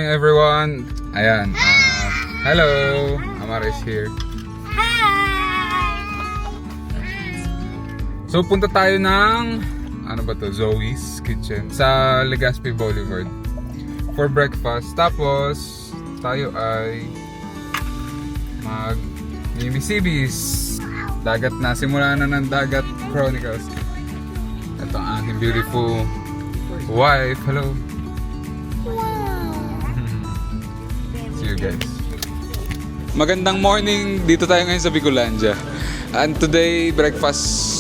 everyone. Ayan. Hello. Amara is here. So punta tayo ng ano ba to? Zoe's Kitchen sa Legazpi Boulevard for breakfast. Tapos tayo ay mag Mimi-Sibis. Dagat na. Simula na ng Dagat Chronicles. Ito ang aking beautiful wife. Hello. See you guys. Magandang morning. Dito tayo ngayon sa Bicolandia. And today, breakfast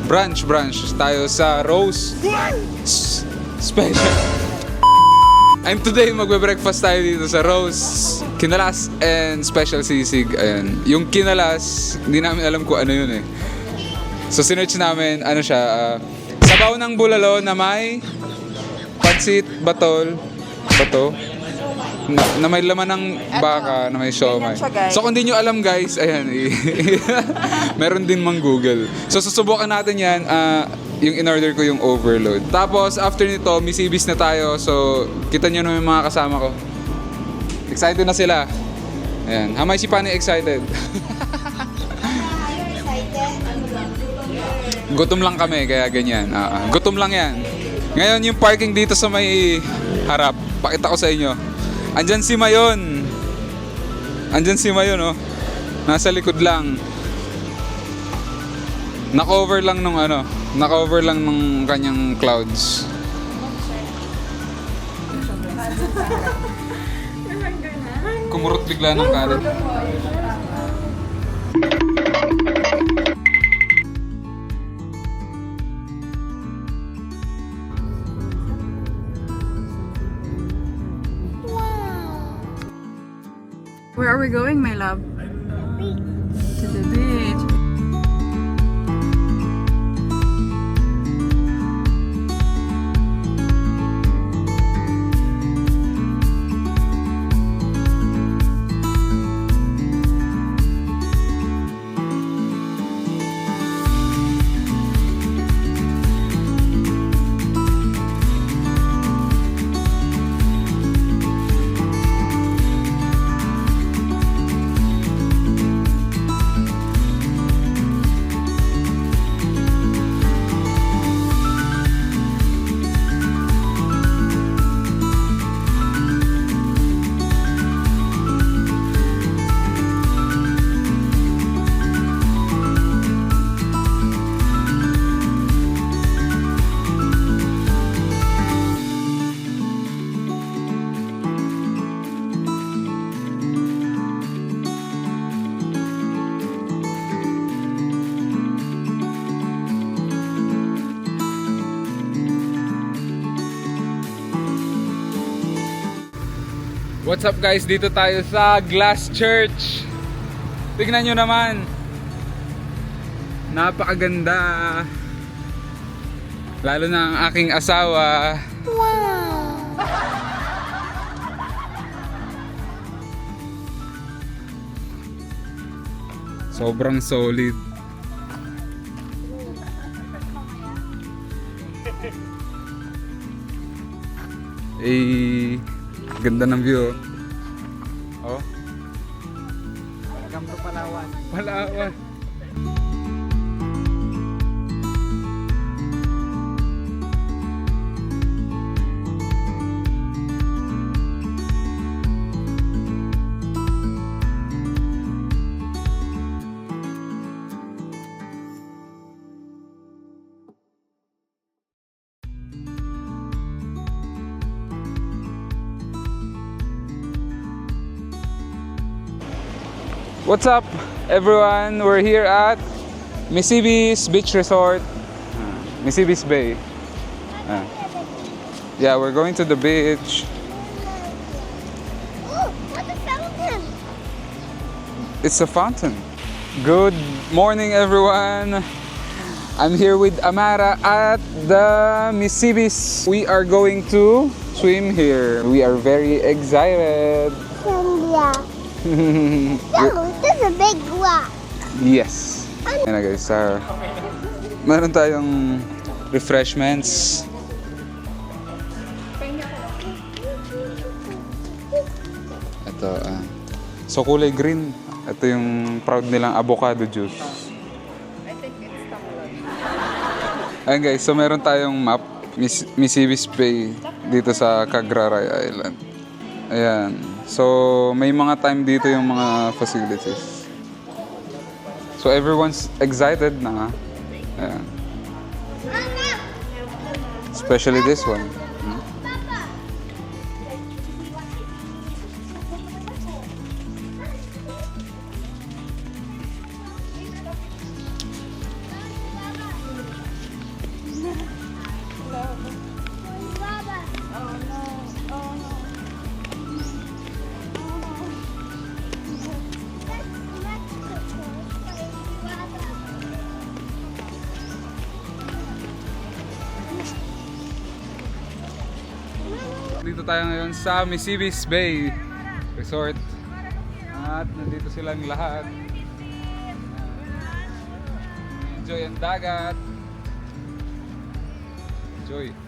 brunch tayo sa Rose Special. And today, magbe-breakfast tayo dito sa Rose Kinalas and Special Sisig. Ayan. Yung Kinalas, hindi namin alam kung ano yun eh. So, sinearch namin, ano siya, sabaw ng bulalo na may pansit, bato, na may laman ng baka, na may siomay. So kung di nyo alam guys, ayan, meron din mang Google. So susubukan natin yan, yung in-order ko yung overload. Tapos after nito, Mimi-Sibis na tayo. So kita nyo naman yung mga kasama ko. Excited na sila. Ayan, hamay si Pani excited. Gutom lang kami, kaya ganyan. Gutom lang yan. Ngayon yung parking dito sa may harap, pakita ko sa inyo. Andyan si Mayon. Oh. Nasa likod lang. Naka-over lang nung kanyang clouds. Kumurot bigla ng kalat. Where are we going, my love? To the beach. What's up guys? Dito tayo sa Glass Church. Tignan nyo naman. Napakaganda. Lalo na ang aking asawa. Wow! Sobrang solid. Ganda ng view. Oh. Welcome to Palawan. Palawan. What's up everyone? We're here at Mimi-Sibis Beach Resort, Mimi-Sibis Bay. Yeah, we're going to the beach. Oh, what's a fountain? It's a fountain. Good morning everyone. I'm here with Amara at the Mimi-Sibis. We are going to swim here. We are very excited. India. Oh, this is a big rock. Yes. Ayan na guys, meron tayong refreshments. Ito, so kulay green. Ito yung proud nilang avocado juice. I think it's tamlan. Ayun guys, so meron tayong map. Misivis Bay dito sa Cagraray Island. Ayan. So may mga time dito yung mga facilities. So everyone's excited na. Ayan. Especially this one. Dito tayo ngayon sa Misivis Bay Resort. At nandito silang lahat. Enjoy ang dagat. Enjoy.